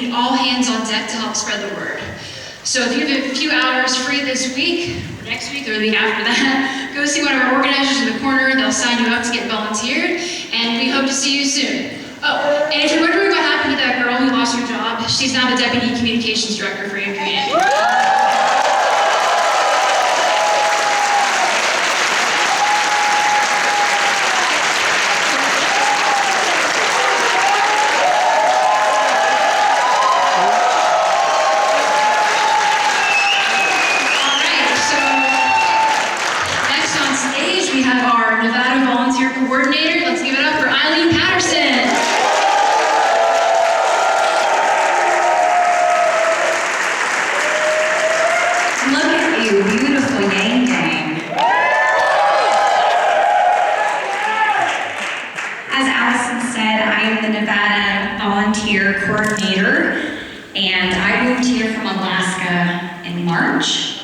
need all hands on deck to help spread the word. So if you have a few hours free this week, or next week, or the week after that, go see one of our organizers in the corner. They'll sign you up to get volunteered, and we hope to see you soon. Oh, and if you're wondering what happened to that girl who lost her job, she's now the Deputy Communications Director for Yang Vegas. Coordinator, let's give it up for Eileen Patterson. Look at you, beautiful Yang Gang. As Allison said, I am the Nevada Volunteer Coordinator, and I moved here from Alaska in March.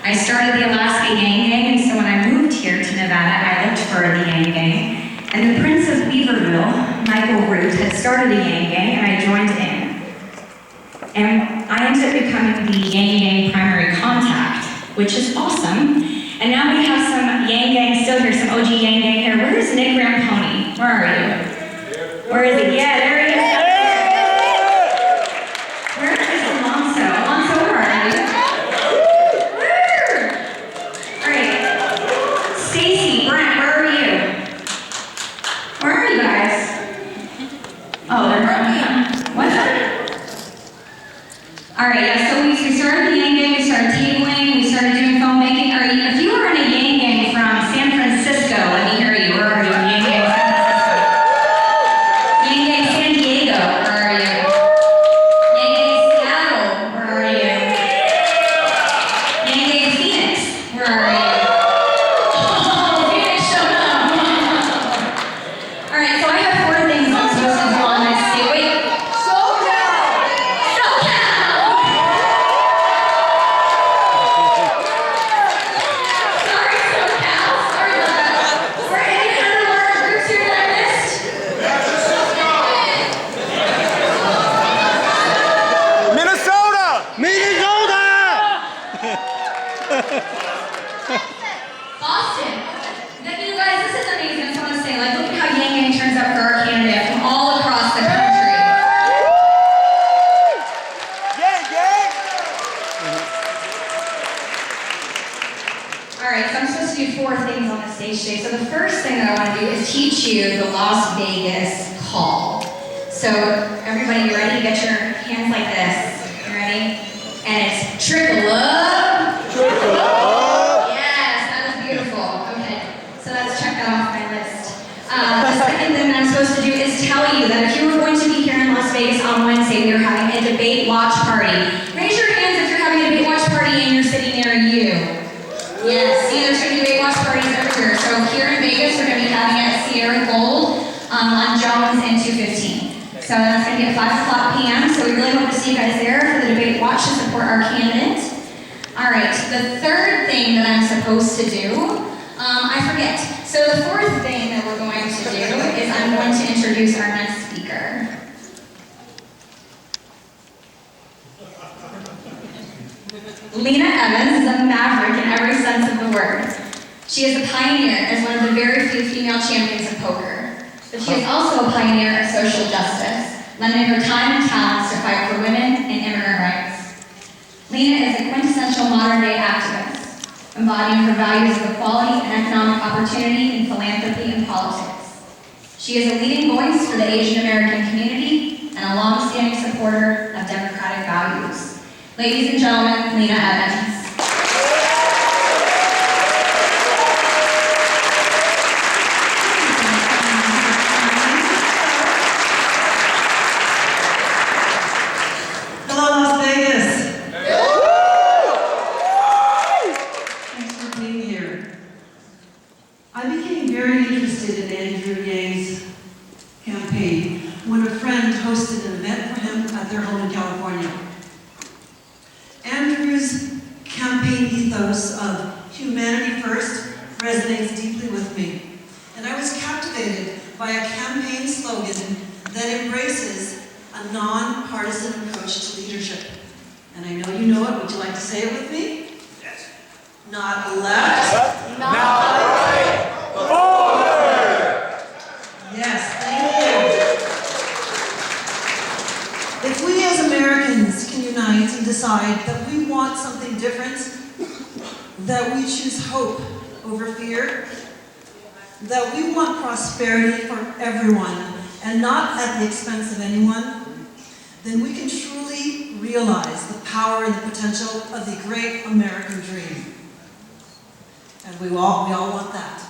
I started the Alaska Yang Gang, and so when I moved here to Nevada, I looked for the Yang Gang. And the Prince of Weaverville, Michael Root, had started a Yang Gang, and I joined in. And I ended up becoming the Yang Gang primary contact, which is awesome. And now we have some Yang Gang still here, some OG Yang Gang here. Where is Nick Ramponi? Where are you? Where is he? Yeah, there he is. Where is Alonso? Alonso, where are you? All right. Stacy, Brent, where are you? Where are you guys? Oh, they're broken. What? All right, yeah, so we started the Yang Gang, we started tabling, we started doing filmmaking. If you are in a Yang Gang from San Francisco, let me hear you. Where are you? Yang Gang San Francisco. Yang Gang San Diego, where are you? Yang Gang Seattle, where are you? Yang Gang Phoenix, where are you? Oh, Phoenix showed up. All right, so I have 4 things I'm supposed to do on this day. Wait. Boston. You guys, this is amazing. I just want to say, like, look at how Yang Gang turns out for our candidate from all across the country. Gang, gang! All right, so I'm supposed to do 4 things on the stage today. So the first thing that I want to do is teach you the Las Vegas call. So everybody, you ready to get your hands like this? You ready? And it's trickle up. Trickle up. Yes, that was beautiful. Okay, so let's check that off my list. The second thing that I'm supposed to do is tell you that if you were going to be here in Las Vegas on Wednesday, we are having a debate watch party. Raise your hands if you're having a debate watch party and you're sitting near you. Yes, see, there's going to be debate watch parties everywhere. So here in Vegas, we're going to be having it at Sierra Gold on Jones and 215. So that's going to be at 5 o'clock p.m. So we really hope to see you guys there for the debate watch to support our candidate. All right, the third thing that I'm supposed to do, I forget. So the 4th thing that we're going to do is I'm going to introduce our next speaker. Lena Evans is a maverick in every sense of the word. She is a pioneer as one of the very few female champions of poker. But she is also a pioneer of social justice, lending her time and talents to fight for women and immigrant rights. Lena is a quintessential modern-day activist, embodying her values of equality and economic opportunity in philanthropy and politics. She is a leading voice for the Asian American community and a long-standing supporter of democratic values. Ladies and gentlemen, Lena Evans. Hello, Las Vegas. Thanks for being here. I became very interested in Andrew Yang's campaign when a friend hosted an event for him at their home in California. Andrew's campaign ethos of humanity first resonates deeply with me, and I was captivated by a campaign slogan that embraces a non-partisan nonpartisan approach to leadership. And I know you know it. Would you like to say it with me? Yes. Not left. Not right. Forward. Yes, thank you. If we as Americans can unite and decide that we want something different, that we choose hope over fear, that we want prosperity for everyone and not at the expense of anyone, then we can truly realize the power and the potential of the great American dream. And we all want that.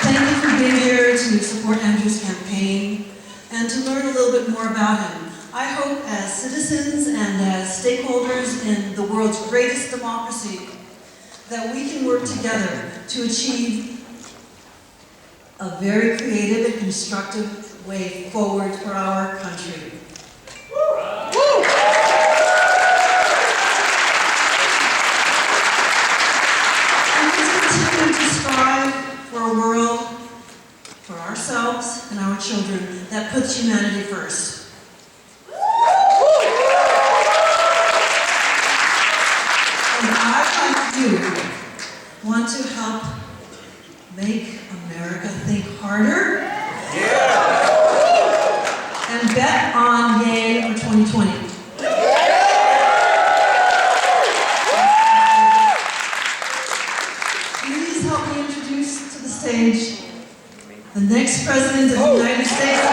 Thank you for being here to support Andrew's campaign and to learn a little bit more about him. I hope as citizens and as stakeholders in the world's greatest democracy that we can work together to achieve a very creative and constructive way forward for our country. And let's continue to strive for a world for ourselves and our children that puts humanity first. And I, like you, want to help make America think harder. And bet on Yang for 2020. Please help me introduce to the stage the next President of the United States.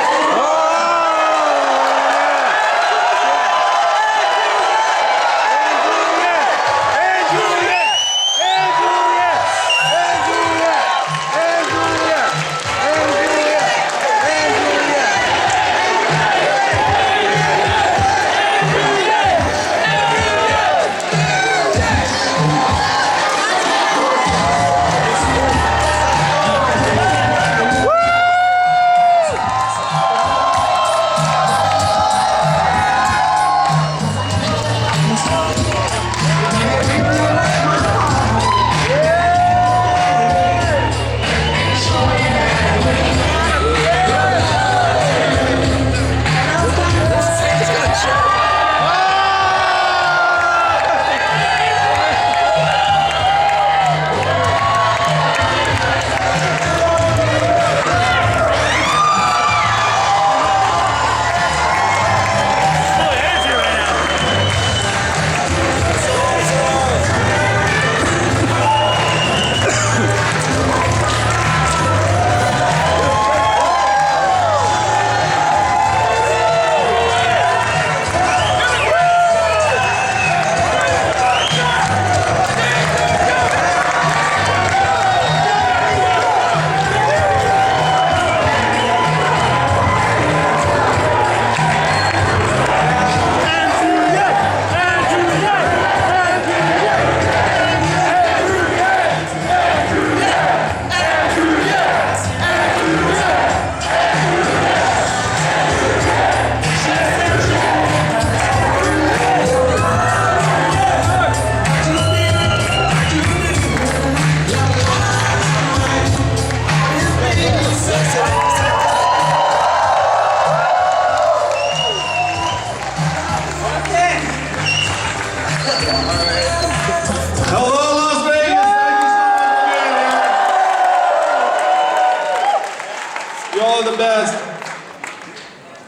Y'all are the best.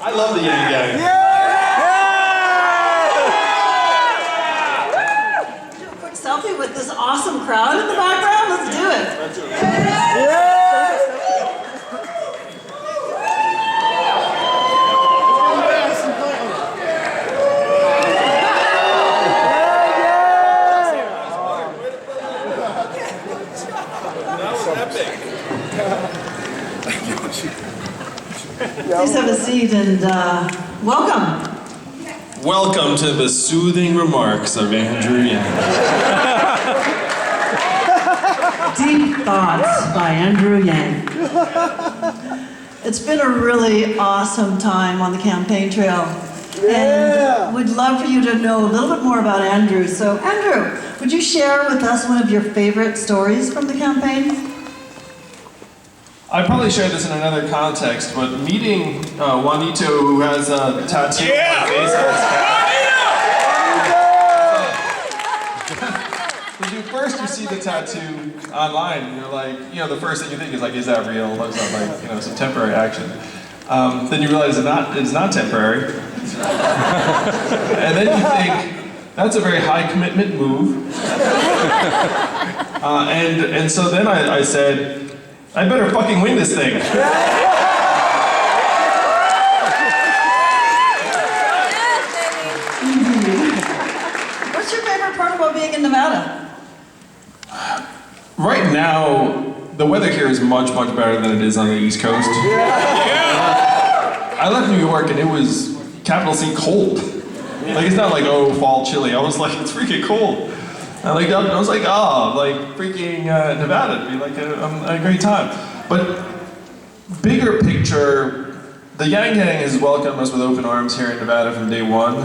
I love the Yang Gang. Do a quick selfie with this awesome crowd in the background. Let's do it. Please have a seat and welcome. Welcome to the soothing remarks of Andrew Yang. Deep Thoughts by Andrew Yang. It's been a really awesome time on the campaign trail. And we'd love for you to know a little bit more about Andrew. So Andrew, would you share with us one of your favorite stories from the campaign? I probably shared this in another context, but meeting Juanito, who has a tattoo on his face. First you see the tattoo online, and you're like, the first thing you think is like, is that real? Is that like, some temporary action? Then you realize it's not temporary. And then you think, that's a very high commitment move. And so then I said, I better fucking win this thing. What's your favorite part about being in Nevada? Right now, the weather here is much, much better than it is on the East Coast. I left New York and it was, capital C, cold. Like, it's not like, oh, fall chilly. I was like, it's freaking cold. I was like, freaking Nevada. It'd be like a great time. But bigger picture, the Yang Gang has welcomed us with open arms here in Nevada from day one.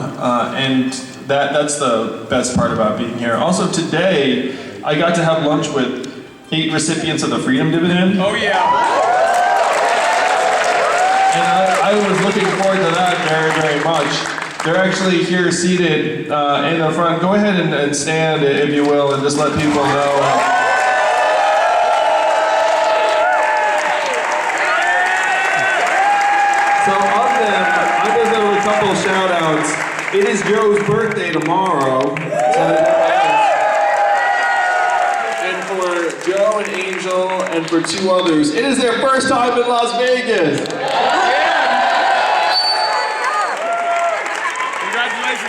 And that's the best part about being here. Also today, I got to have lunch with 8 recipients of the Freedom Dividend. Oh yeah. And I was looking forward to that very, very much. They're actually here seated in the front. Go ahead and stand, if you will, and just let people know. So of them, I'm just going to do a couple of shout outs. It is Joe's birthday tomorrow. And for Joe and Angel and for 2 others, it is their first time in Las Vegas.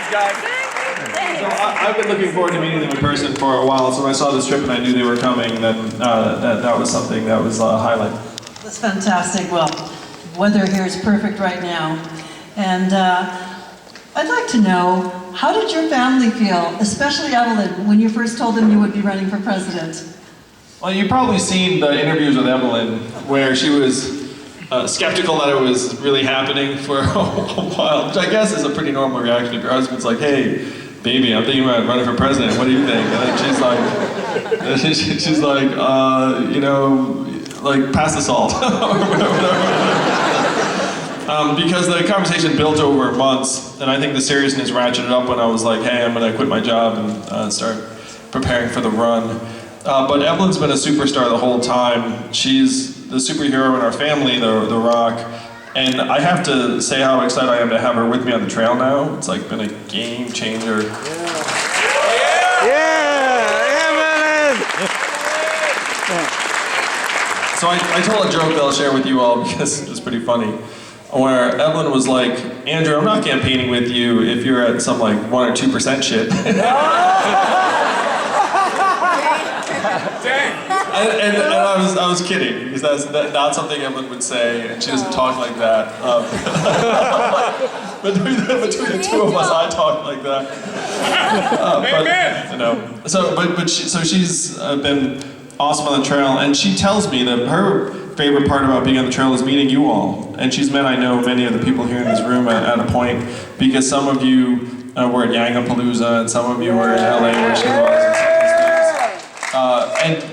Guys. So I've been looking forward to meeting them in person for a while, so when I saw this trip and I knew they were coming, then that was something that was a highlight. That's fantastic. Well, weather here is perfect right now. And I'd like to know, how did your family feel, especially Evelyn, when you first told them you would be running for president? Well, you've probably seen the interviews with Evelyn, where she was skeptical that it was really happening for a while, which I guess is a pretty normal reaction if your husband's like, hey, baby, I'm thinking about running for president, what do you think? And then she's like, pass the salt, or whatever. Because the conversation built over months, and I think the seriousness ratcheted up when I was like, hey, I'm gonna quit my job and start preparing for the run. But Evelyn's been a superstar the whole time. She's the superhero in our family, the Rock. And I have to say how excited I am to have her with me on the trail now. It's like been a game changer. So I told a joke that I'll share with you all because it's pretty funny. Where Evelyn was like, Andrew, I'm not campaigning with you if you're at some like 1 or 2% shit. And I was kidding, because that's not something Evelyn would say, and she doesn't talk like that. Between the 2 of us, I talk like that. So she's been awesome on the trail, and she tells me that her favorite part about being on the trail is meeting you all. And she's met, I know, many of the people here in this room at a point, because some of you were at Yangapalooza, and some of you were in LA where she was.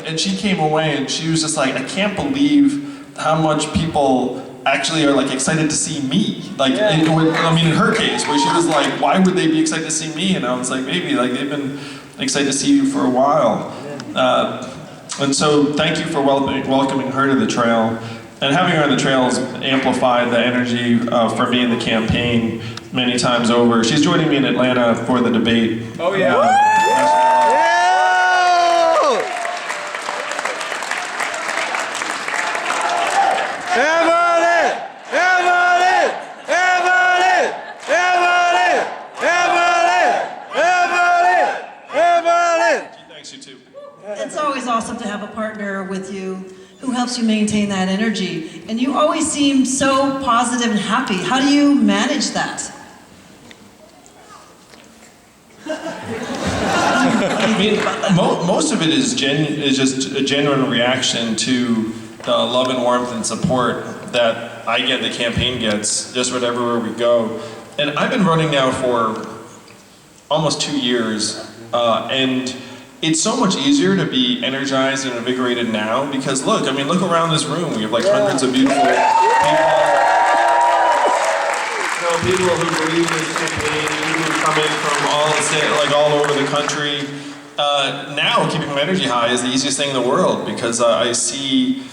And she came away and she was just like, I can't believe how much people actually are like excited to see me. Like, in her case, where she was like, why would they be excited to see me? And I was like, maybe, like they've been excited to see you for a while. And so thank you for welcoming her to the trail. And having her on the trail has amplified the energy for me in the campaign many times over. She's joining me in Atlanta for the debate. Oh yeah. It's always awesome to have a partner with you who helps you maintain that energy. And you always seem so positive and happy. How do you manage that? I mean, most of it is just a genuine reaction to the love and warmth and support that I get, the campaign gets, just wherever we go. And I've been running now for almost 2 years, and it's so much easier to be energized and invigorated now because look, I mean, look around this room. We have like hundreds of beautiful people. People who believe in this campaign, people who come in from all over the country. Now, keeping my energy high is the easiest thing in the world because I see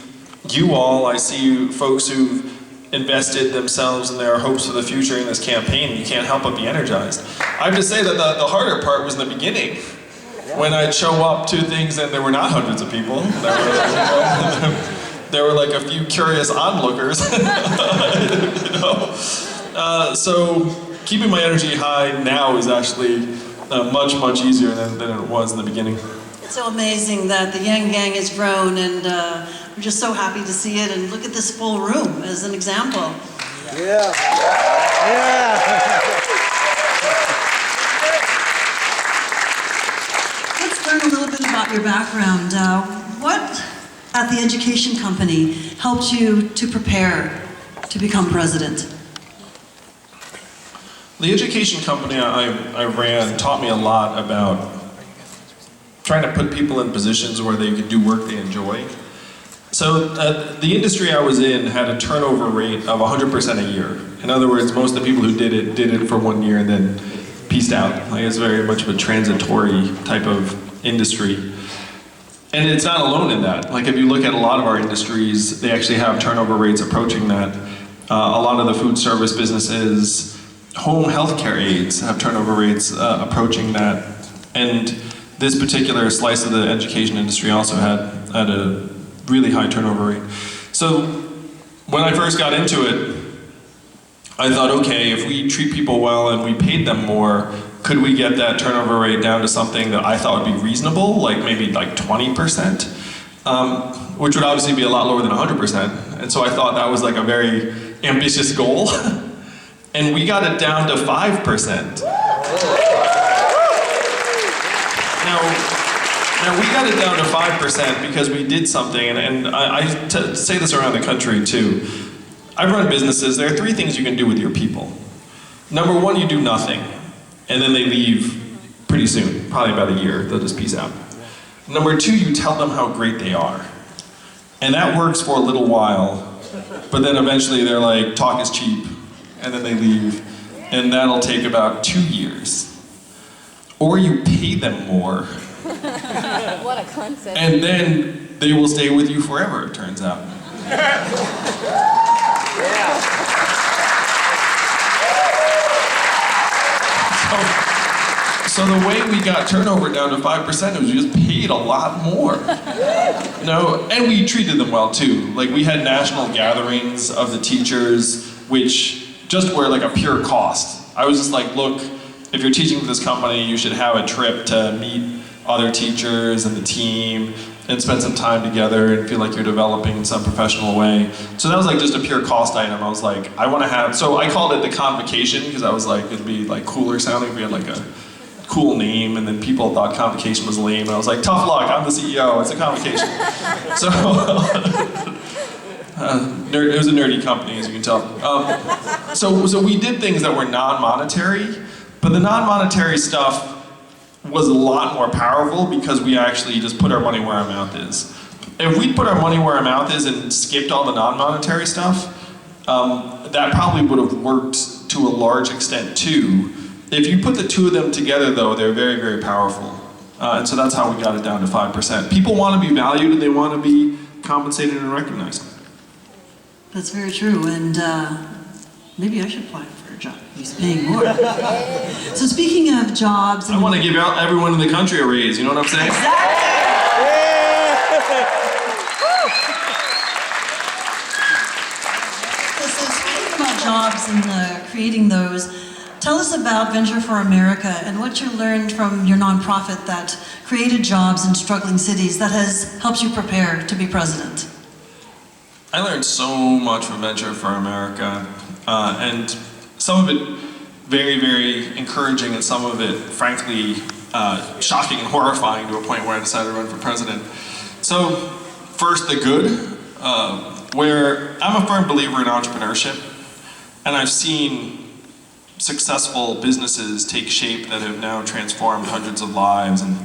you all, I see you folks who've invested themselves and their hopes for the future in this campaign. You can't help but be energized. I have to say that the harder part was in the beginning. When I'd show up to things and there were not hundreds of people. There were like a few curious onlookers. You know? So keeping my energy high now is actually much, much easier than it was in the beginning. It's so amazing that the Yang Gang has grown, and we're just so happy to see it. And look at this full room as an example. Yeah. Yeah. Let's learn a little bit about your background. What at the education company helped you to prepare to become president? The education company I ran taught me a lot about trying to put people in positions where they could do work they enjoy. So the industry I was in had a turnover rate of 100% a year. In other words, most of the people who did it for 1 year and then pieced out. Like, it's very much of a transitory type of industry. And it's not alone in that. Like, if you look at a lot of our industries, they actually have turnover rates approaching that. A lot of the food service businesses, home healthcare aides have turnover rates approaching that. And this particular slice of the education industry also had a really high turnover rate. So when I first got into it, I thought, okay, if we treat people well and we paid them more, could we get that turnover rate down to something that I thought would be reasonable, like maybe like 20%, which would obviously be a lot lower than 100%. And so I thought that was like a very ambitious goal. And we got it down to 5%. Now we got it down to 5% because we did something, and I say this around the country too. I've run businesses. There are 3 things you can do with your people. Number 1, you do nothing, and then they leave pretty soon, probably about a year. They'll just peace out. Number 2, you tell them how great they are. And that works for a little while, but then eventually they're like, talk is cheap, and then they leave, and that'll take about 2 years. Or you pay them more. What a concept. And then they will stay with you forever, it turns out. So the way we got turnover down to 5% was we just paid a lot more. You know, and we treated them well too. Like, we had national gatherings of the teachers, which just were like a pure cost. I was just like, look, if you're teaching for this company, you should have a trip to meet other teachers and the team and spend some time together and feel like you're developing in some professional way. So that was like just a pure cost item. I was like, I want to have, so I called it the convocation because I was like, it'd be like cooler sounding if we had like a cool name, and then people thought convocation was lame, and I was like, tough luck, I'm the CEO, it's a convocation. So, it was a nerdy company, as you can tell. So we did things that were non-monetary, but the non-monetary stuff was a lot more powerful because we actually just put our money where our mouth is. If we put our money where our mouth is and skipped all the non-monetary stuff, that probably would have worked to a large extent too. If you put the 2 of them together though, they're very, very powerful. And so that's how we got it down to 5%. People want to be valued and they want to be compensated and recognized. That's very true, and maybe I should apply for a job. He's paying more. So speaking of jobs... I want to give everyone in the country a raise, you know what I'm saying? Exactly! So speaking about jobs and creating those, tell us about Venture for America and what you learned from your nonprofit that created jobs in struggling cities that has helped you prepare to be president. I learned so much from Venture for America, and some of it very, very encouraging, and some of it, frankly, shocking and horrifying to a point where I decided to run for president. So, first, the good, where I'm a firm believer in entrepreneurship, and I've seen successful businesses take shape that have now transformed hundreds of lives and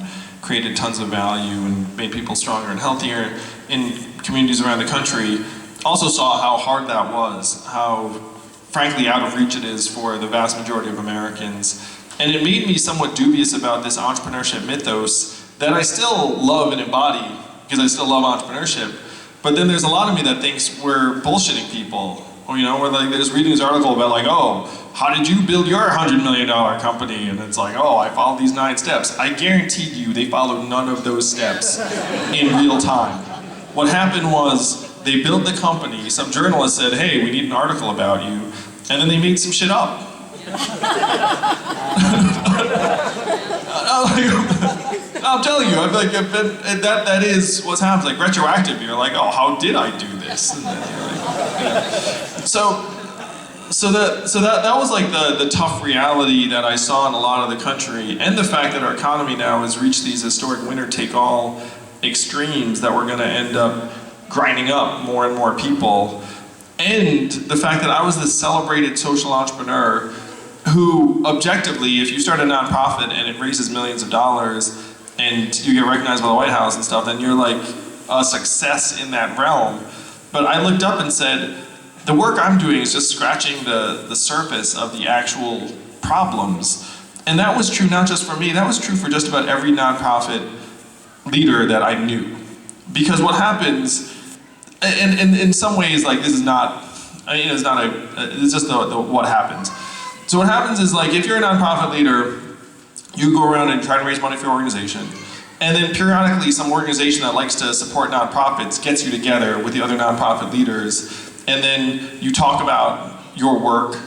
created tons of value and made people stronger and healthier in communities around the country, also saw how hard that was, how frankly out of reach it is for the vast majority of Americans. And it made me somewhat dubious about this entrepreneurship mythos that I still love and embody, because I still love entrepreneurship. But then there's a lot of me that thinks we're bullshitting people. Or, you know, we're like, there's reading this article about like, oh, how did you build your $100 million company? And it's like, oh, I followed these 9 steps. I guarantee you they followed none of those steps in real time. What happened was they built the company, some journalist said, hey, we need an article about you, and then they made some shit up. I'm telling you, I'm like, that is what's happened. Like retroactive, you're like, oh, how did I do this? And then you're like, yeah. So that was like the tough reality that I saw in a lot of the country, and the fact that our economy now has reached these historic winner-take-all extremes that we're going to end up grinding up more and more people, and the fact that I was this celebrated social entrepreneur who, objectively, if you start a nonprofit and it raises millions of dollars and you get recognized by the White House and stuff, then you're like a success in that realm. But I looked up and said, the work I'm doing is just scratching the surface of the actual problems. And that was true not just for me, that was true for just about every nonprofit leader that I knew. Because what happens, and in some ways, like this is not, I mean, it's just what happens. So what happens is, like, if you're a nonprofit leader, you go around and try to raise money for your organization, and then periodically some organization that likes to support nonprofits gets you together with the other nonprofit leaders, and then you talk about your work,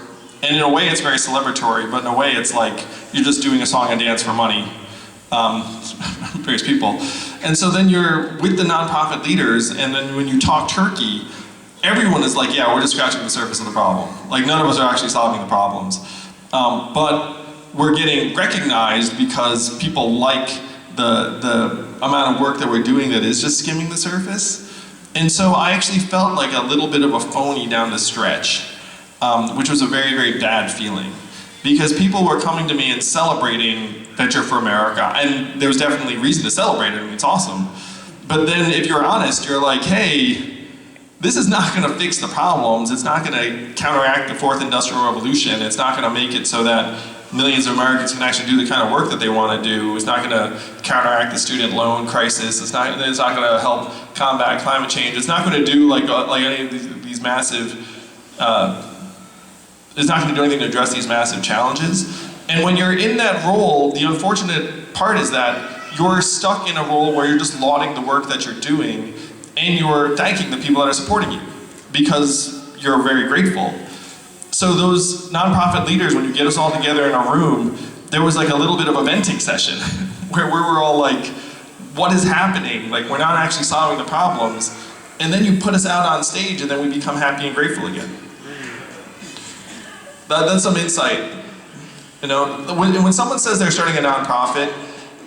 and in a way it's very celebratory, but in a way it's like you're just doing a song and dance for money. Various people. And so then you're with the nonprofit leaders, and then when you talk turkey, everyone is like, yeah, we're just scratching the surface of the problem. Like, none of us are actually solving the problems. But we're getting recognized because people like the amount of work that we're doing that is just skimming the surface. And so I actually felt like a little bit of a phony down the stretch, which was a very, very bad feeling. Because people were coming to me and celebrating Venture for America, and there was definitely reason to celebrate it, I mean, it's awesome. But then if you're honest, you're like, hey, this is not going to fix the problems, it's not going to counteract the 4th Industrial Revolution, it's not going to make it so that millions of Americans can actually do the kind of work that they want to do, it's not going to counteract the student loan crisis, it's not going to help combat climate change, it's not going to do like any of these massive, it's not going to do anything to address these massive challenges. And when you're in that role, the unfortunate part is that you're stuck in a role where you're just lauding the work that you're doing, and you're thanking the people that are supporting you, because you're very grateful. So those nonprofit leaders, when you get us all together in a room, there was like a little bit of a venting session, where we were all like, what is happening? Like, we're not actually solving the problems. And then you put us out on stage, and then we become happy and grateful again. That's some insight. You know, when someone says they're starting a nonprofit,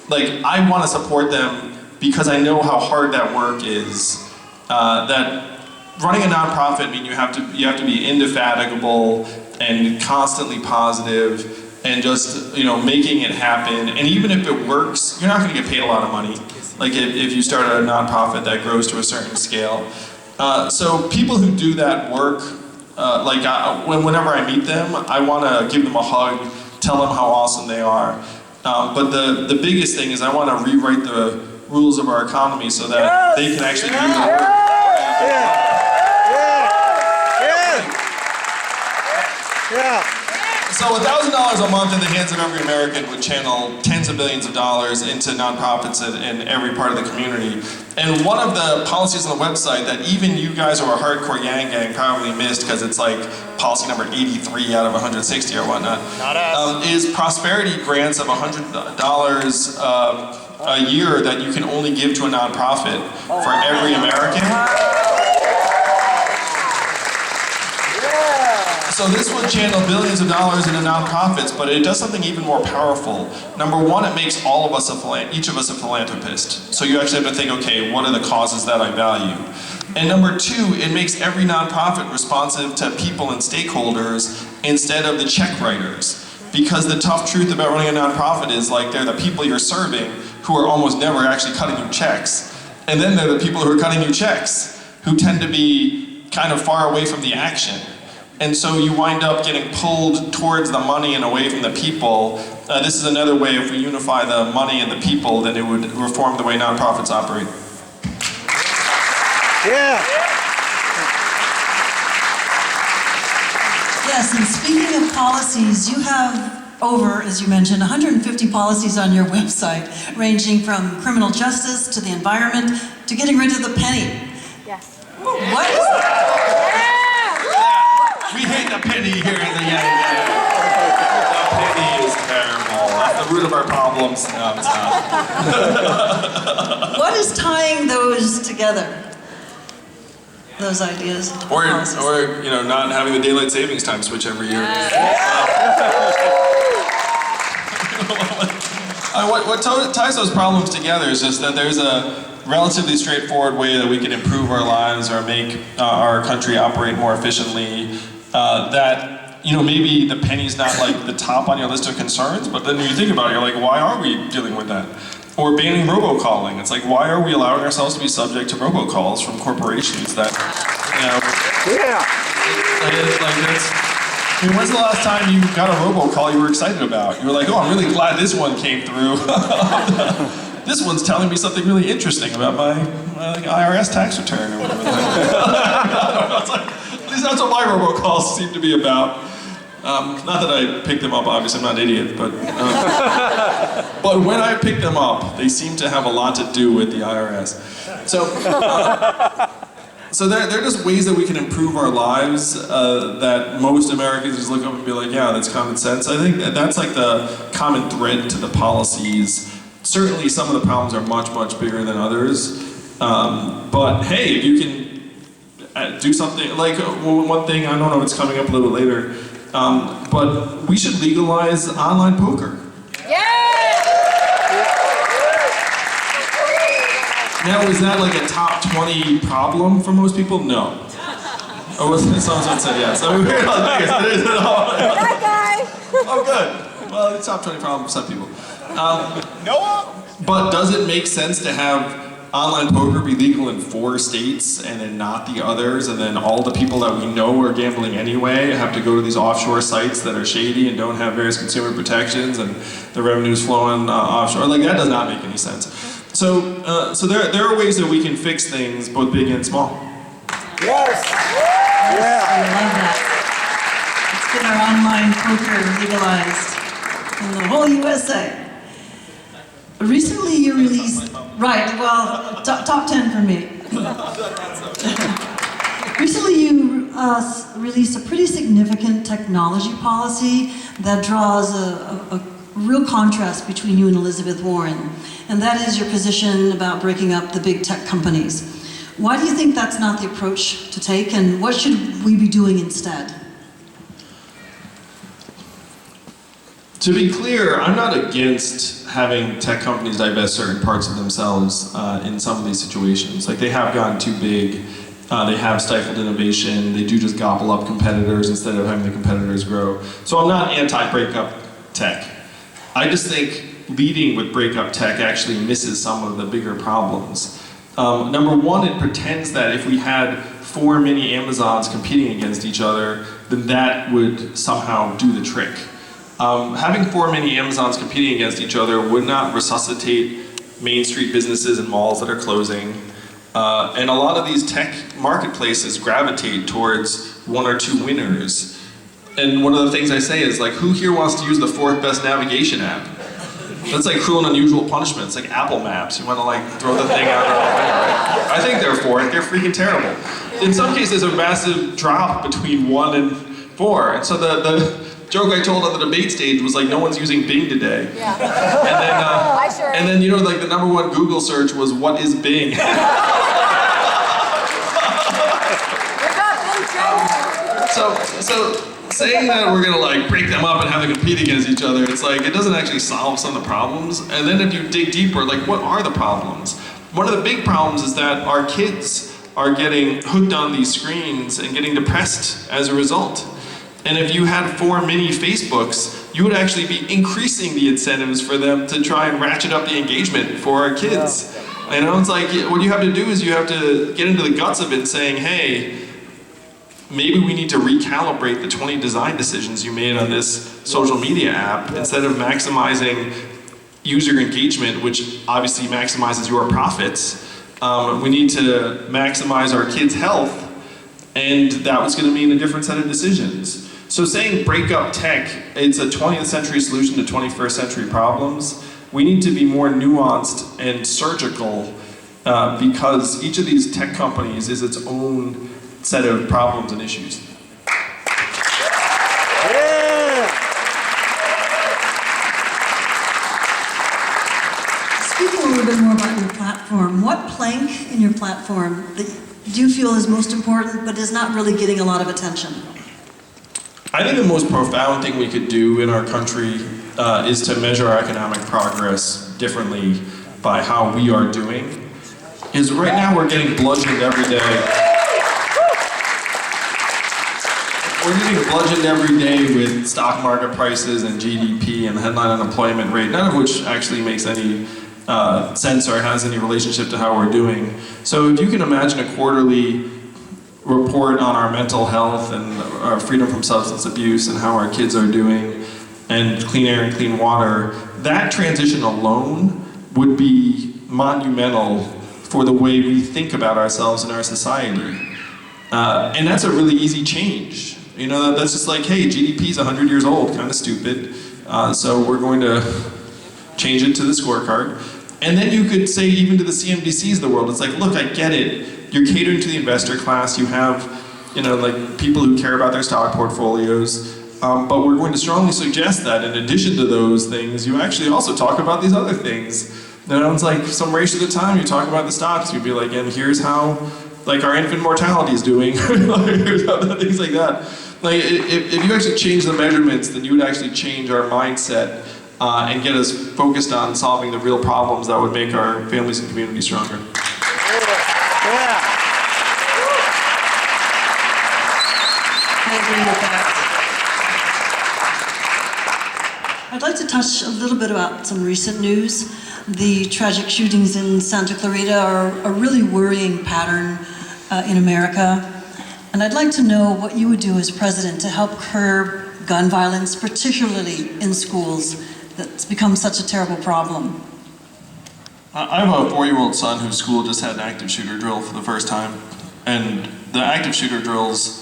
like, I want to support them because I know how hard that work is. That running a nonprofit means you have to be indefatigable and constantly positive and just, you know, making it happen. And even if it works, you're not going to get paid a lot of money. Like if you start a nonprofit that grows to a certain scale. So people who do that work, whenever I meet them, I want to give them a hug, tell them how awesome they are. But the biggest thing is I want to rewrite the rules of our economy so that they can actually do the work. So $1,000 a month in the hands of every American would channel tens of billions of dollars into nonprofits in every part of the community. And one of the policies on the website that even you guys who are hardcore Yang Gang probably missed, because it's like policy number 83 out of 160 or whatnot, is prosperity grants of $100 a year that you can only give to a nonprofit for every American. So this would channel billions of dollars into nonprofits, but it does something even more powerful. Number one, it makes all of us each of us a philanthropist. So you actually have to think, okay, what are the causes that I value? And number two, it makes every nonprofit responsive to people and stakeholders instead of the check writers. Because the tough truth about running a nonprofit is, like, they're the people you're serving who who are almost never actually cutting you checks. And then there are the people who are cutting you checks, who tend to be kind of far away from the action. And so you wind up getting pulled towards the money and away from the people. This is another way, if we unify the money and the people, then it would reform the way nonprofits operate. Yeah. Yes, and speaking of policies, you have over, as you mentioned, 150 policies on your website, ranging from criminal justice to the environment to getting rid of the penny. Yes. What is that? We hate the penny here in the Yang Gang. The penny is terrible. That's the root of our problems. No, it's not. What is tying those together? Those ideas? Or you know, not having the daylight savings time switch every year. What ties those problems together is just that there's a relatively straightforward way that we can improve our lives or make our country operate more efficiently. That, you know, maybe the penny's not like the top on your list of concerns, but then when you think about it, you're like, why are we dealing with that? Or banning robocalling. It's like, why are we allowing ourselves to be subject to robocalls from corporations that, you know... Yeah. I mean, when's the last time you got a robocall you were excited about? You were like, oh, I'm really glad this one came through. This one's telling me something really interesting about my like, IRS tax return or whatever. It's like, at least that's what my robocalls seem to be about. Not that I pick them up, obviously, I'm not an idiot, but when I pick them up, they seem to have a lot to do with the IRS. So they're just ways that we can improve our lives that most Americans just look up and be like, yeah, that's common sense. I think that's like the common thread to the policies. Certainly some of the problems are much, much bigger than others. But hey, if you can do something, like one thing, I don't know if it's coming up a little bit later, but we should legalize online poker. Now, is that like a top 20 problem for most people? No. Oh, someone said yes. I mean, we're in Las Vegas. It is That guy! Oh, good. Well, it's top 20 problem for some people. But does it make sense to have online poker be legal in 4 states and then not the others, and then all the people that we know are gambling anyway have to go to these offshore sites that are shady and don't have various consumer protections and the revenue's flowing offshore? Like, that does not make any sense. So there are ways that we can fix things, both big and small. Yes. I Yeah. love that. Let's get our online poker legalized in the whole USA. Recently you released, right, well, top 10 for me. Recently you released a pretty significant technology policy that draws a real contrast between you and Elizabeth Warren, and that is your position about breaking up the big tech companies. Why do you think that's not the approach to take, and what should we be doing instead? To be clear, I'm not against having tech companies divest certain parts of themselves in some of these situations. Like, they have gotten too big, they have stifled innovation, they do just gobble up competitors instead of having the competitors grow. So I'm not anti-breakup tech. I just think leading with breakup tech actually misses some of the bigger problems. Number one, it pretends that if we had 4 mini Amazons competing against each other, then that would somehow do the trick. Having 4 mini Amazons competing against each other would not resuscitate Main Street businesses and malls that are closing. And a lot of these tech marketplaces gravitate towards 1 or 2 winners. And one of the things I say is, like, who here wants to use the 4th best navigation app? That's like cruel and unusual punishment. It's like Apple Maps. You want to like throw the thing out, right? I think they're for it. They're freaking terrible. In some cases, there's a massive drop between 1 and 4. And so the joke I told on the debate stage was like, no one's using Bing today. Yeah. And then you know, like the #1 Google search was, what is Bing? So saying that we're gonna like break them up and have them compete against each other, it's like, it doesn't actually solve some of the problems. And then if you dig deeper, like, what are the problems? One of the big problems is that our kids are getting hooked on these screens and getting depressed as a result. And if you had 4 mini Facebooks, you would actually be increasing the incentives for them to try and ratchet up the engagement for our kids. You know, it's like, what you have to do is you have to get into the guts of it, saying, hey, maybe we need to recalibrate the 20 design decisions you made on this social media app. Instead of maximizing user engagement, which obviously maximizes your profits, we need to maximize our kids' health, and that was going to mean a different set of decisions. So saying break up tech, it's a 20th century solution to 21st century problems. We need to be more nuanced and surgical because each of these tech companies is its own set of problems and issues. Speaking a little bit more about your platform, what plank in your platform that do you feel is most important but is not really getting a lot of attention? I think the most profound thing we could do in our country is to measure our economic progress differently by how we are doing. Is right now we're getting bludgeoned every day. We're getting bludgeoned every day with stock market prices and GDP and the headline unemployment rate, none of which actually makes any sense or has any relationship to how we're doing. So if you can imagine a quarterly report on our mental health and our freedom from substance abuse and how our kids are doing and clean air and clean water, that transition alone would be monumental for the way we think about ourselves and our society. And that's a really easy change. You know, that's just like, hey, GDP is 100 years old, kind of stupid. So we're going to change it to the scorecard. And then you could say even to the CNBCs of the world, it's like, look, I get it. You're catering to the investor class. You have, you know, like people who care about their stock portfolios. But we're going to strongly suggest that in addition to those things, you actually also talk about these other things. And it's like some ratio of the time you talk about the stocks, you'd be like, and here's how, like, our infant mortality is doing. Here's how, things like that. Like, if you actually change the measurements, then you would actually change our mindset and get us focused on solving the real problems that would make our families and communities stronger. I agree with that. I'd like to touch a little bit about some recent news. The tragic shootings in Santa Clarita are a really worrying pattern in America. And I'd like to know what you would do as president to help curb gun violence, particularly in schools. That's become such a terrible problem. I have a 4-year-old son whose school just had an active shooter drill for the first time. And the active shooter drills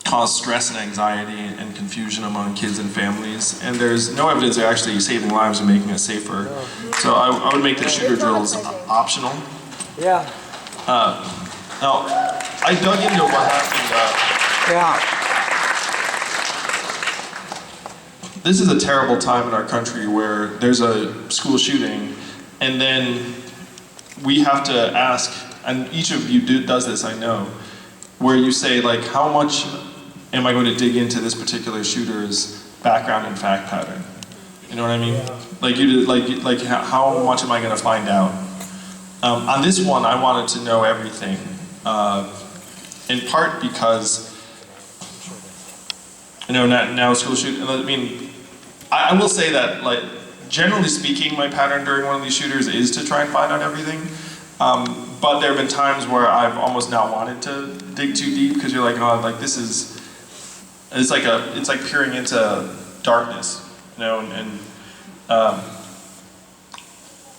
cause stress and anxiety and confusion among kids and families. And there's no evidence they're actually saving lives and making us safer. So I would make the shooter drills optional. Yeah. Now, I dug into what happened. This is a terrible time in our country where there's a school shooting, and then we have to ask, and each of you does this, I know, where you say, like, how much am I going to dig into this particular shooter's background and fact pattern? You know what I mean? Like how much am I going to find out? On this one, I wanted to know everything, in part because, you know, now school shooting. I mean, I will say that, like, generally speaking, my pattern during one of these shooters is to try and find out everything. But there have been times where I've almost not wanted to dig too deep because you're like, oh, like this is, it's like peering into darkness, you know,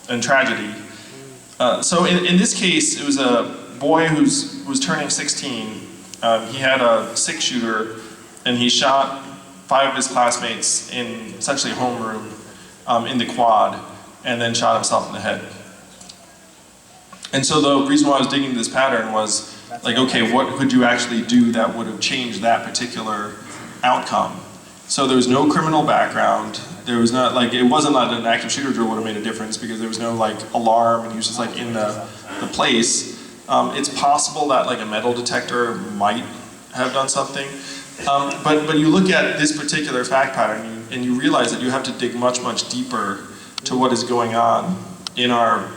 and tragedy. So in this case, it was a boy who was turning 16. He had a 6-shooter, and he shot 5 of his classmates in essentially a homeroom in the quad, and then shot himself in the head. And so the reason why I was digging into this pattern was, like, okay, what could you actually do that would have changed that particular outcome? So there was no criminal background. There was not, like, it wasn't like an active shooter drill would have made a difference because there was no, like, alarm, and he was just, like, in the place. It's possible that, like, a metal detector might have done something. But you look at this particular fact pattern and you realize that you have to dig much, much deeper to what is going on in our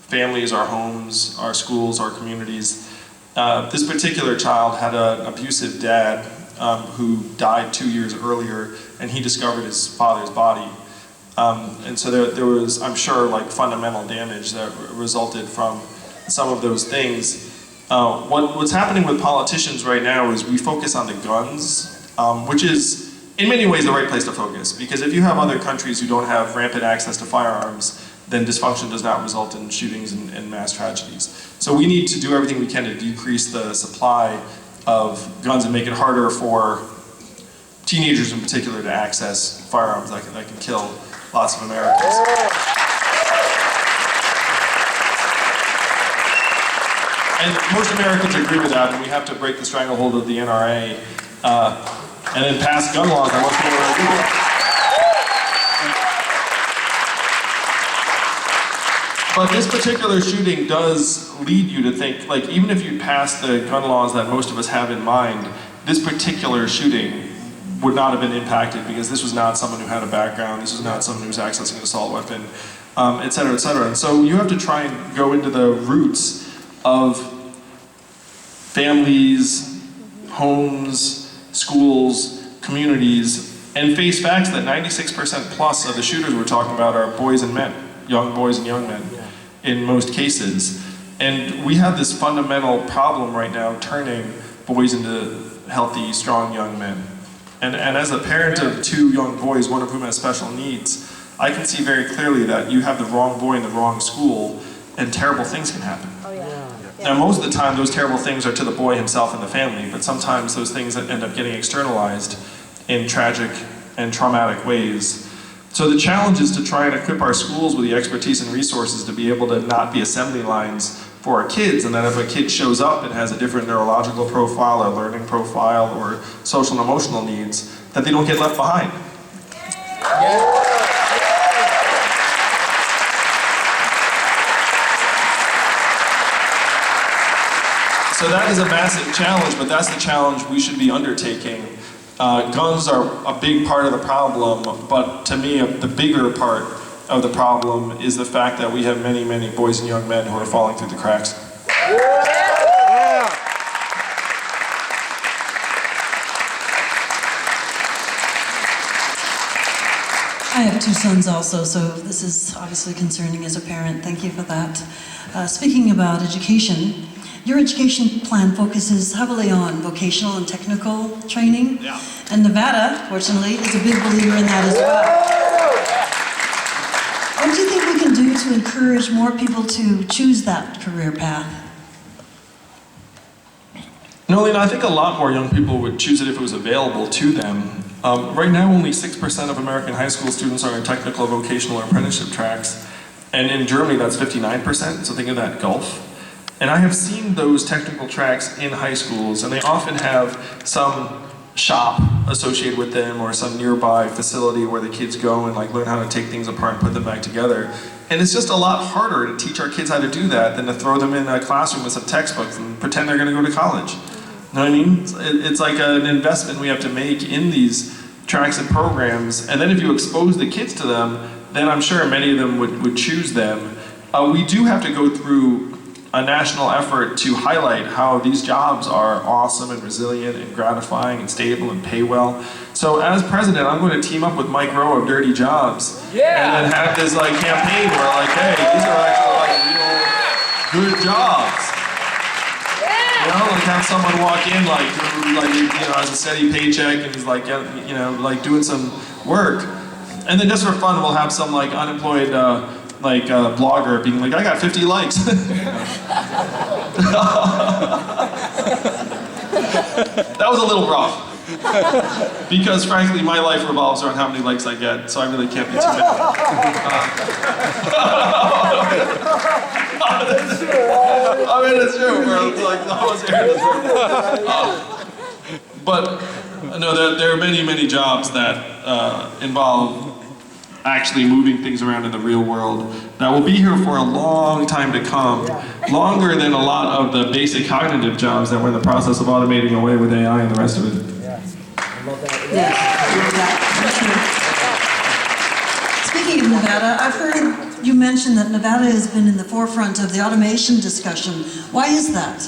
families, our homes, our schools, our communities. This particular child had an abusive dad who died 2 years earlier, and he discovered his father's body. And so there was, I'm sure, like fundamental damage that resulted from some of those things. What's happening with politicians right now is we focus on the guns, which is in many ways the right place to focus, because if you have other countries who don't have rampant access to firearms, then dysfunction does not result in shootings and mass tragedies. So we need to do everything we can to decrease the supply of guns and make it harder for teenagers in particular to access firearms that can kill lots of Americans. And most Americans agree with that, and we have to break the stranglehold of the NRA and then pass gun laws that most people are illegal. But this particular shooting does lead you to think, like, even if you pass the gun laws that most of us have in mind, this particular shooting would not have been impacted because this was not someone who had a background, this was not someone who was accessing an assault weapon, et cetera, et cetera. And so you have to try and go into the roots of families, homes, schools, communities, and face facts that 96% plus of the shooters we're talking about are boys and men, young boys and young men in most cases. And we have this fundamental problem right now turning boys into healthy, strong young men. And as a parent of 2 young boys, one of whom has special needs, I can see very clearly that you have the wrong boy in the wrong school and terrible things can happen. Oh, yeah. Now, most of the time, those terrible things are to the boy himself and the family, but sometimes those things end up getting externalized in tragic and traumatic ways. So the challenge is to try and equip our schools with the expertise and resources to be able to not be assembly lines for our kids, and that if a kid shows up and has a different neurological profile or learning profile or social and emotional needs, that they don't get left behind. So that is a massive challenge, but that's the challenge we should be undertaking. Guns are a big part of the problem, but to me, the bigger part of the problem is the fact that we have many, many boys and young men who are falling through the cracks. I have 2 sons also, so this is obviously concerning as a parent. Thank you for that. Speaking about education, your education plan focuses heavily on vocational and technical training. Yeah. And Nevada, fortunately, is a big believer in that as well. What do you think we can do to encourage more people to choose that career path? No, Lena, I think a lot more young people would choose it if it was available to them. Right now, only 6% of American high school students are in technical, vocational, or apprenticeship tracks. And in Germany, that's 59%, so think of that gulf. And I have seen those technical tracks in high schools, and they often have some shop associated with them or some nearby facility where the kids go and like learn how to take things apart and put them back together. And it's just a lot harder to teach our kids how to do that than to throw them in a classroom with some textbooks and pretend they're going to go to college. You know what I mean? It's like an investment we have to make in these tracks and programs, and then if you expose the kids to them, then I'm sure many of them would choose them. We do have to go through a national effort to highlight how these jobs are awesome and resilient and gratifying and stable and pay well. So as president, I'm going to team up with Mike Rowe of Dirty Jobs and then have this like campaign where like, hey, these are actually like real good jobs. You know, like have someone walk in like you know, has a steady paycheck and he's like, you know, like doing some work. And then just for fun, we'll have some like unemployed blogger being like, I got 50 likes. That was a little rough. Because frankly, my life revolves around how many likes I get, so I really can't be too mad. I mean, it's true, bro. It's like, no one's hearing this. But, no, there are many, many jobs that involve actually moving things around in the real world that will be here for a long time to come, longer than a lot of the basic cognitive jobs that we're in the process of automating away with AI and the rest of it. Speaking of Nevada, I've heard you mention that Nevada has been in the forefront of the automation discussion. Why is that?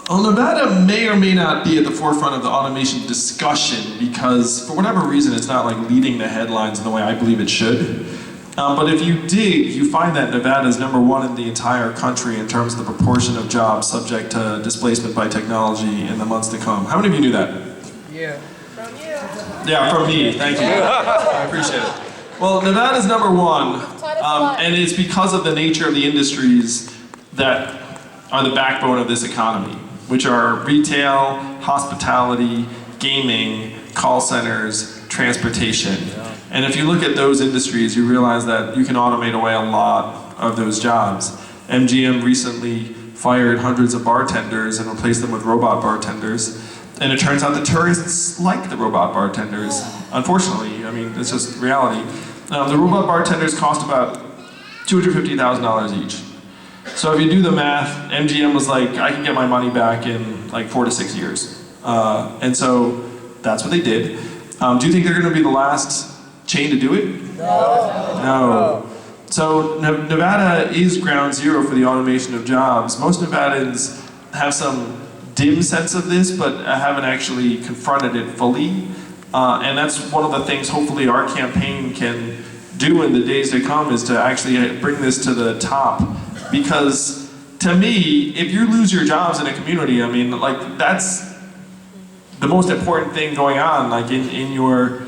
Well, Nevada may or may not be at the forefront of the automation discussion because, for whatever reason, it's not like leading the headlines in the way I believe it should. But if you dig, you find that Nevada is #1 in the entire country in terms of the proportion of jobs subject to displacement by technology in the months to come. How many of you knew that? Yeah. Yeah, from me, thank you. I appreciate it. Well, Nevada's #1, and it's because of the nature of the industries that are the backbone of this economy, which are retail, hospitality, gaming, call centers, transportation. And if you look at those industries, you realize that you can automate away a lot of those jobs. MGM recently fired hundreds of bartenders and replaced them with robot bartenders. And it turns out that tourists like the robot bartenders. Unfortunately, I mean, it's just reality. The robot bartenders cost about $250,000 each. So if you do the math, MGM was like, I can get my money back in like 4 to 6 years. And so that's what they did. Do you think they're going to be the last chain to do it? No. So Nevada is ground zero for the automation of jobs. Most Nevadans have some dim sense of this, but haven't actually confronted it fully. And that's one of the things hopefully our campaign can do in the days to come, is to actually bring this to the top. Because to me, if you lose your jobs in a community, I mean, like, that's the most important thing going on, like in your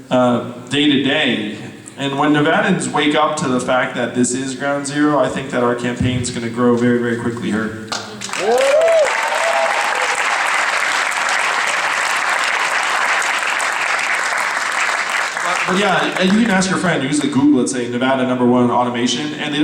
day-to-day. And when Nevadans wake up to the fact that this is ground zero, I think that our campaign is going to grow very, very quickly here. But yeah, and you can ask your friend, usually Google it, say Nevada #1 automation, and they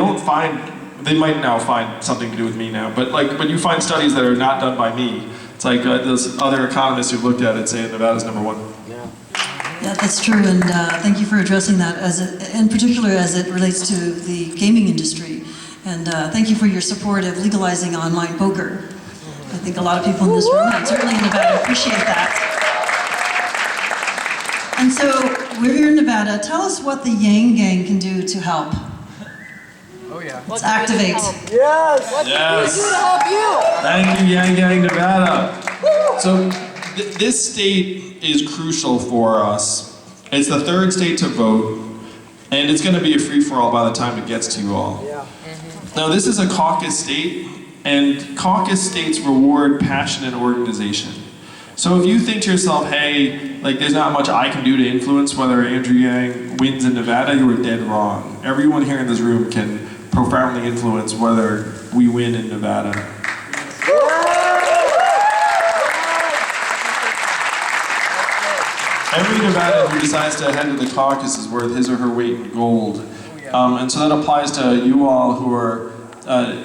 might now find something to do with me now, but like when you find studies that are not done by me, it's like those other economists who've looked at it saying Nevada's #1. Yeah, that's true, and thank you for addressing that, in particular as it relates to the gaming industry. And thank you for your support of legalizing online poker. I think a lot of people in this room, and certainly in Nevada, appreciate that. And so, we're here in Nevada. Tell us what the Yang Gang can do to help. Oh yeah. Let's activate. Yes. What can we do to help you? Thank you, Yang Gang Nevada. So this state is crucial for us. It's the 3rd state to vote, and it's going to be a free-for-all by the time it gets to you all. Yeah. Now, this is a caucus state, and caucus states reward passion and organization. So if you think to yourself, hey, like there's not much I can do to influence whether Andrew Yang wins in Nevada, you are dead wrong. Everyone here in this room can profoundly influence whether we win in Nevada. Every Nevadan who decides to head to the caucus is worth his or her weight in gold. And so that applies to you all who are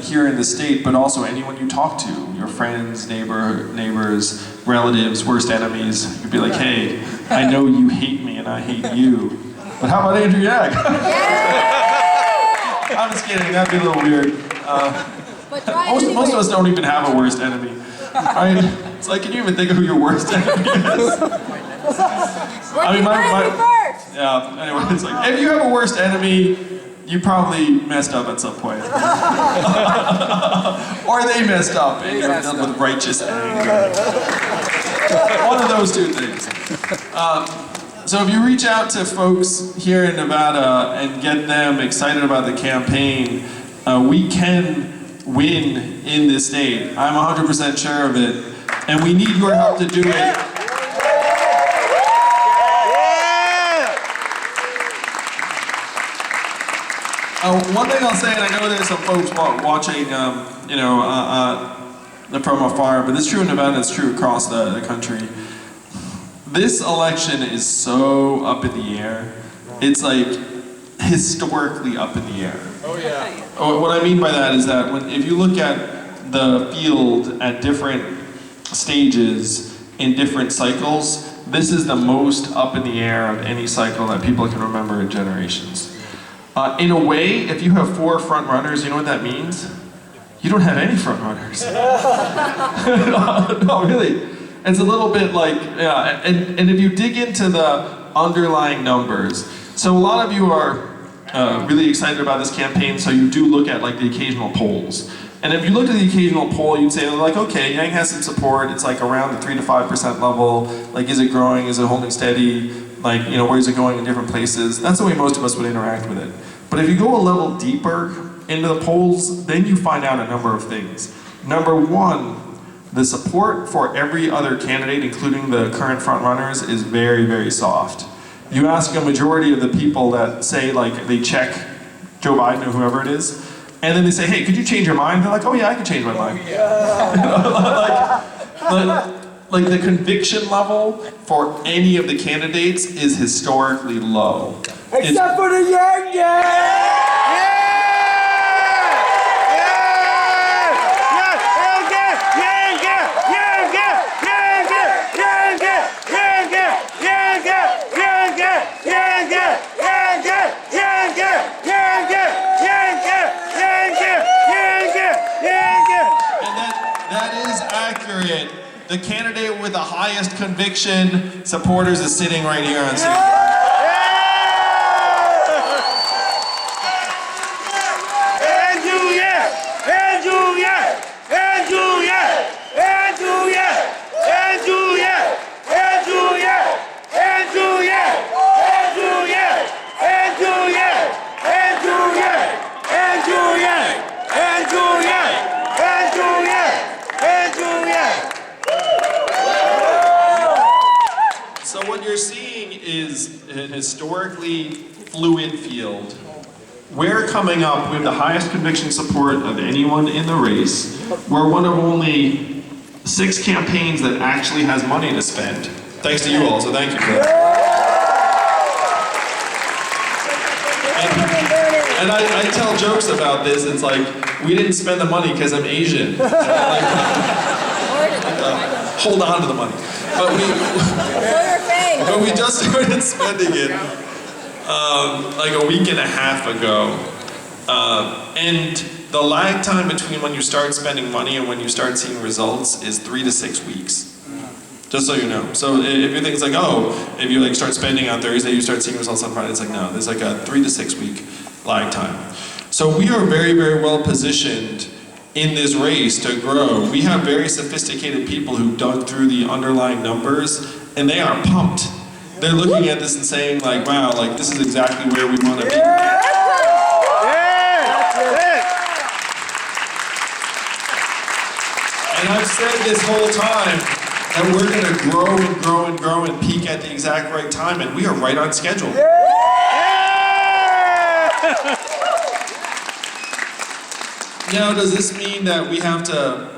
here in the state, but also anyone you talk to, your friends, neighbors, relatives, worst enemies. You'd be like, hey, I know you hate me and I hate you, but how about Andrew Yang? I'm just kidding, that'd be a little weird. Most of us don't even have a worst enemy, right? It's like, can you even think of who your worst enemy is? I mean, yeah, anyway, it's like, if you have a worst enemy, you probably messed up at some point. Or they messed up and you're done with righteous anger. One of those two things. So if you reach out to folks here in Nevada and get them excited about the campaign, we can win in this state. I'm 100% sure of it. And we need your help to do it. One thing I'll say, and I know there's some folks watching, from afar, but it's true in Nevada, it's true across the country. This election is so up in the air. It's like historically up in the air. Oh yeah. What I mean by that is that if you look at the field at different stages in different cycles, this is the most up in the air of any cycle that people can remember in generations. In a way, if you have 4 front runners, you know what that means? You don't have any front runners. No, really. It's a little bit like, yeah, and if you dig into the underlying numbers, so a lot of you are really excited about this campaign, so you do look at like the occasional polls. And if you looked at the occasional poll, you'd say, like, okay, Yang has some support. It's like around the 3 to 5% level. Like, is it growing? Is it holding steady? Like, you know, where is it going in different places? That's the way most of us would interact with it. But if you go a level deeper into the polls, then you find out a number of things. Number one, the support for every other candidate, including the current frontrunners, is very, very soft. You ask a majority of the people that say, like, they check Joe Biden or whoever it is, and then they say, hey, could you change your mind? They're like, oh yeah, I can change my mind. Like the conviction level for any of the candidates is historically low. Except for the Yang Gang! The candidate with the highest conviction supporters is sitting right here on stage. So what you're seeing is an historically fluid field. We're coming up with the highest conviction support of anyone in the race. We're one of only 6 campaigns that actually has money to spend. Thanks to you all, so thank you for that. And I tell jokes about this. It's like, we didn't spend the money because I'm Asian. Hold on to the money. But we just started spending it like a week and a half ago. And the lag time between when you start spending money and when you start seeing results is 3 to 6 weeks. Just so you know. So if you think it's like, oh, if you like start spending on Thursday, you start seeing results on Friday, it's like, no, there's like a 3 to 6 week lag time. So we are very, very well positioned in this race to grow. We have very sophisticated people who dug through the underlying numbers, and they are pumped. They're looking at this and saying, like, wow, like, this is exactly where we want to be. And I've said this whole time that we're going to grow and grow and grow and peak at the exact right time, and we are right on schedule. Now, does this mean that we have to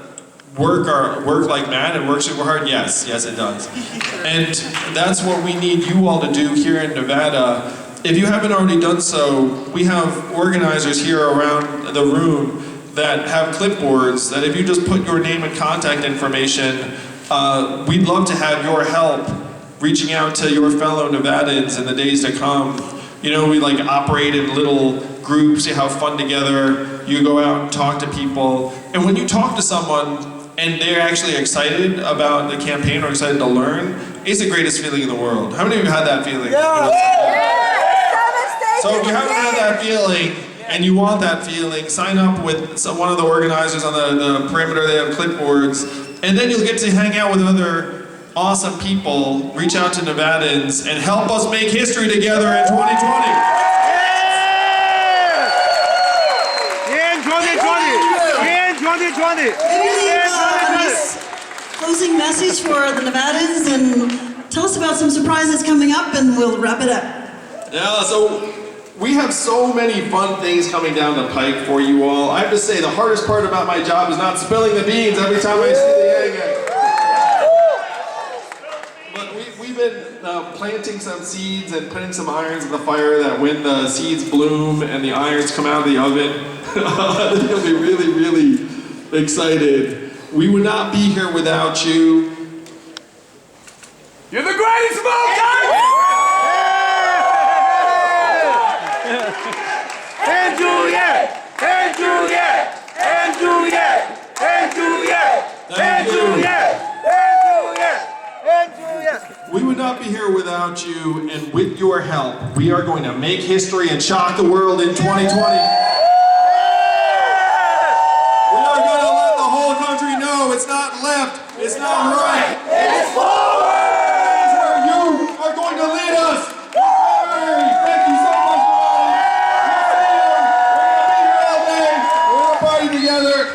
work like mad and work super hard? Yes, it does. And that's what we need you all to do here in Nevada. If you haven't already done so, we have organizers here around the room that have clipboards that if you just put your name and contact information, we'd love to have your help reaching out to your fellow Nevadans in the days to come. You know, we like operate in little groups, you have fun together, you go out and talk to people, and when you talk to someone and they're actually excited about the campaign or excited to learn, it's the greatest feeling in the world. How many of you had that feeling? Yeah. So if you haven't had that feeling, and you want that feeling, sign up with one of the organizers on the perimeter. They have clipboards, and then you'll get to hang out with other awesome people, reach out to Nevadans, and help us make history together in 2020. In 2020! In 2020! Closing message for the Nevadans, and tell us about some surprises coming up, and we'll wrap it up. Yeah, so we have so many fun things coming down the pike for you all. I have to say, the hardest part about my job is not spilling the beans every time I see the Yang Gang. But we've been planting some seeds and putting some irons in the fire that when the seeds bloom and the irons come out of the oven, you'll be really, really excited. We would not be here without you. You're the greatest of all time! And Juliet! And Juliet! And Juliet! And Juliet! And Juliet! And Juliet! And Juliet! We would not be here without you, and with your help, we are going to make history and shock the world in 2020. We are it's not left, it's not right. It's forward! That is where you are going to lead us. Thank you so much for all. We're going to be here all day. We're going to party together.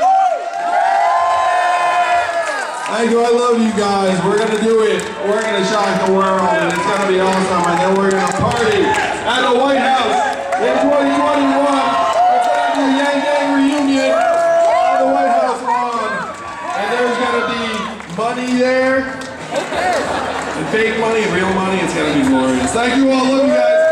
Thank you, I love you guys. We're going to do it. We're going to shock the world, and it's going to be awesome. And then we're going to party at the White House in 2021. It's going to be a Yang Gang reunion on the White House lawn. And there's going to be money there. And fake money and real money. It's going to be glorious. Thank you all. Love you guys.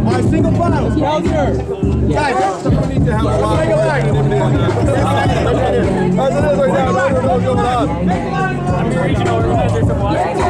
My single file. Guys, we need to have a lot of as it is right now, what's going on? I'm the regional organizer from Washington.